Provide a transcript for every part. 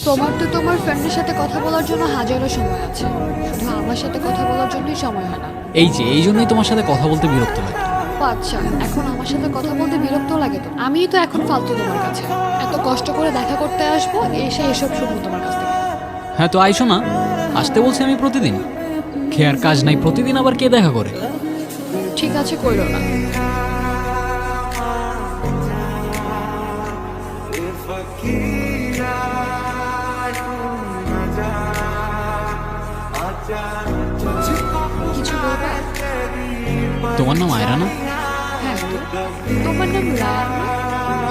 তোমার তো তোমার ফ্রেন্ডের সাথে কথা বলার জন্য হাজারো সময় আছে, শুধু আমার সাথে কথা বলার জন্যই সময় হয় না। এই জন্যই তোমার সাথে কথা বলতে বিরক্ত লাগে। ও আচ্ছা, এখন আমার সাথে কথা বলতে বিরক্ত লাগে তো? আমিই তো এখন ফালতু তোমার কাছে, এত কষ্ট করে দেখা করতে আসবো, এসে এসব শুনবো তোমার কাছ থেকে। হ্যাঁ তো আইসো না, আসতে বলছি আমি প্রতিদিন। খেয়ার কাজ নাই, প্রতিদিন আবার কে দেখা করে? ঠিক আছে, কইরো না। কিছু বলবা? তোমার নাম আয়রা না? হ্যাঁ তো। তোমার নাম রায়ান না?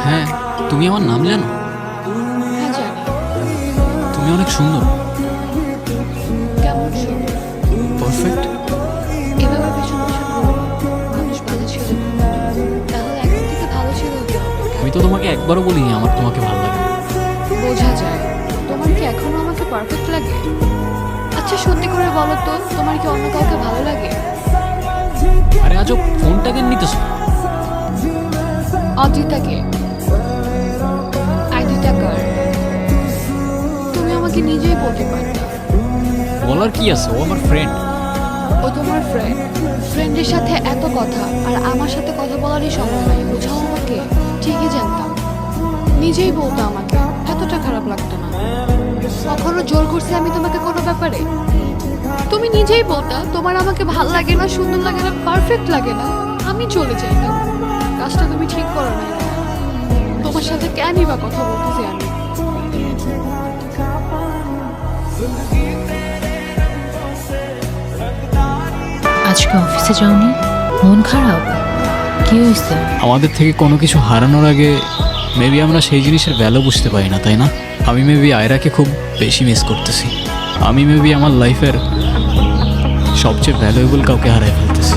হ্যাঁ, তুমি আমার নাম জানো? হ্যাঁ জানি। তুমি অনেক সুন্দর। কেমন সুন্দর? পারফেক্ট। এভাবে পেছন পেছন ঘুরো না। মানুষ ভালো ছিল তাহলে একদিন থেকে ভালো ছিল কি হবে? আমি তো তোমাকে একবারও বলিনি আমার তোমাকে ভালো লাগে। বোঝা যায়। তোমার কি এখনো আমাকে পারফেক্ট লাগে? আচ্ছা সত্যি করে বলো তো, তোমার কি অন্য কাউকে ভালো লাগে? আরে আজও ফোনটা কেন নিতেছো? অদ্রিতাকে। আইডিটা কার? তুমি আমাকে নিজেই বলতে পারতা। বলার কি আছে, ও আমার ফ্রেন্ড। ও তোমার ফ্রেন্ড? ফ্রেন্ডের সাথে এত কথা আর আমার সাথে কথা বলারই সময় নাই, বোঝাও আমাকে। ঠিকই জানতাম, নিজেই বলতো আমাকে, এতটা খারাপ লাগতো না। কখনো জোর করছি আমি তোমাকে কোনো ব্যাপারে? তুমি নিজেই বলতা তোমার আমাকে ভাল লাগে না, সুন্দর লাগে না, পারফেক্ট লাগে না, আমি চলে যাইতাম। কাজটা তুমি ঠিক করো না। তোমার সাথে কেনই বা কথা বলতেছি আমি? আজকে অফিসে যাওনি? মন খারাপ? কি হয়েছে? আমাদের থেকে কোনো কিছু হারানোর আগে মেবি আমরা সেই জিনিসের ভ্যালু বুঝতে পারি না, তাই না? আমি মেবি আয়রাকে খুব বেশি মিস করতেছি। আমি মেবি আমার লাইফের সবচেয়ে ভ্যালুয়েবল কাউকে হারাই ফেলতেছি।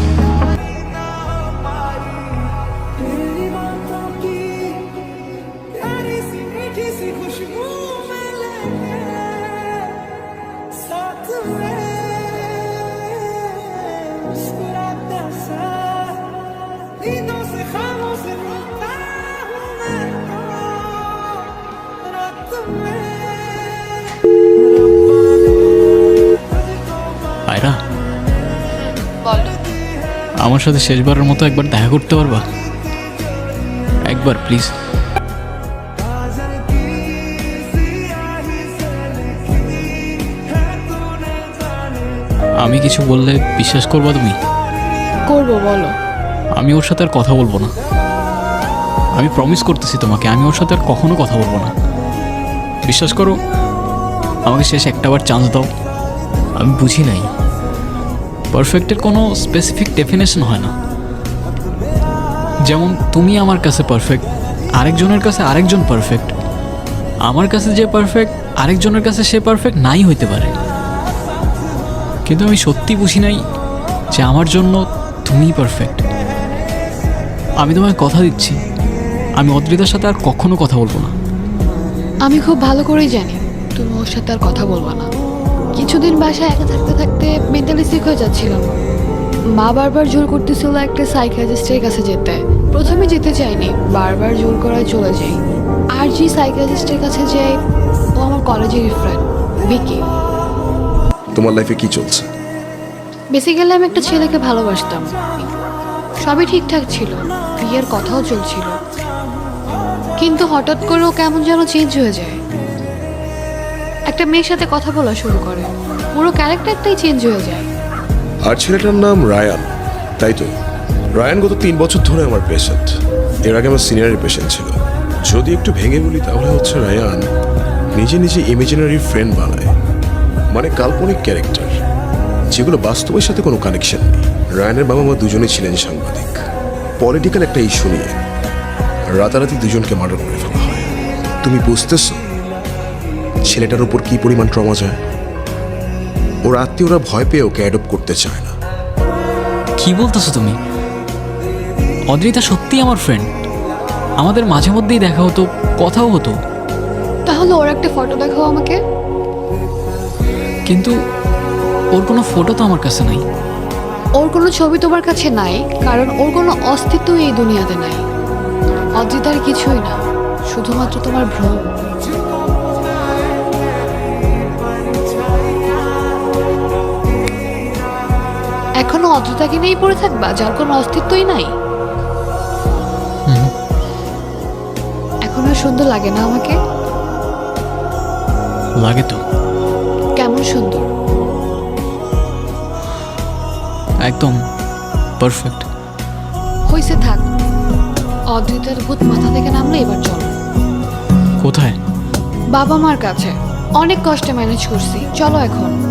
আয়রা, বলো। আমার সাথে শেষবারের মতো একবার দেখা করতে পারবা? একবার প্লিজ। আমি কিছু বললে বিশ্বাস করবা তুমি? করবো, বলো। আমি ওর সাথে আর কথা বলবো না। আমি প্রমিস করতেছি তোমাকে, আমি ওর সাথে আর কখনো কথা বলবো না। বিশ্বাস করো, আমাকে শেষ একটাবার চান্স দাও। আমি বুঝি নাই, পারফেক্টের কোনো স্পেসিফিক ডেফিনেশন হয় না। যেমন তুমি আমার কাছে পারফেক্ট, আরেকজনের কাছে আরেকজন পারফেক্ট। আমার কাছে যে পারফেক্ট, আরেকজনের কাছে সে পারফেক্ট নাই হইতে পারে। কিন্তু আমি সত্যি বুঝি নাই যে আমার জন্য তুমিই পারফেক্ট। আমি তোমায় কথা দিচ্ছি, আমি অদ্রিতার সাথে আর কখনো কথা বলবো না। আমি খুব ভালো করেই জানি তুমি ওর সাথে আর কথা বলবা না। কিছুদিন বাসায় একা থাকতে থাকতে মেন্টালি সিক হয়ে যাচ্ছিলাম। মা বারবার জোর করতেছিল একটা সাইকিয়াট্রিস্টের কাছে যেতে। প্রথমে যেতে চাইনি, বারবার জোর করায় চলে যাই। আর যে সাইকিয়াট্রিস্টের কাছে যাই, ও আমার কলেজের ফ্রেন্ড ভিকি। তোমার লাইফে কি চলছে? বেসিক্যালি আমি একটা ছেলেকে ভালোবাসতাম, সবই ঠিকঠাক ছিল, বিয়ের কথাও চলছিল। কিন্তু হঠাৎ করে ও কেমন যেন চেঞ্জ হয়ে যায়। একটা মেয়ের সাথে কথা বলা শুরু করে, পুরো ক্যারেক্টারটাই চেঞ্জ হয়ে যায়। আর ছেলেটার নাম রায়ান, তাই তো? রায়ান গত 3 বছর ধরে আমার পেশেন্ট। এর আগে আমার সিনিয়রের পেশেন্ট ছিল। যদি একটু ভেঙে বলি তাহলে হচ্ছে রায়ান নিজে নিজে ইমাজিনারি ফ্রেন্ড বানায়, মানে কাল্পনিক ক্যারেক্টার, যেগুলো বাস্তবের সাথে কোনো কানেকশন নেই। রায়ানের বাবা মা দুজনেই ছিলেন সাংবাদিক। পলিটিক্যাল একটা ইস্যু নিয়ে রাতারাতি দুজনকে মার্ডার করে ফেলা হয়। তুমি বুঝতেছো ছেলেটার উপর কি পরিমাণ ট্রমা যায়? ওর আত্মীয়রা ভয় পেয়ে ওকে অ্যাডপ্ট করতে চায় না। কি বলতেছো তুমি? অদ্রিতা সত্যি আমার ফ্রেন্ড, আমাদের মাঝে মধ্যেই দেখা হতো, কথাও হতো। তাহলে ওর একটা ফটো দেখাও আমাকে। কিন্তু ওর কোনো ফটো তো আমার কাছে নাই। ওর কোনো ছবি তোমার কাছে নাই কারণ ওর কোনো অস্তিত্ব এই দুনিয়াতে নাই। অদ্রিতার কিছুই না, শুধুমাত্র তোমার ভ্রম। অদ্ভুতাকে নিয়েই পড়ে থাকবা যার কোনো অস্তিত্বই নাই? এখন আর সুন্দর লাগে না আমাকে? লাগে তো, কেমন সুন্দর? একদম পারফেক্ট। হইছে থাক, অদ্বৈতের ভূত মাথা থেকে নামলে এবার চলো। কোথায়? বাবা মার কাছে। অনেক কষ্টে ম্যানেজ করছি, চলো এখন।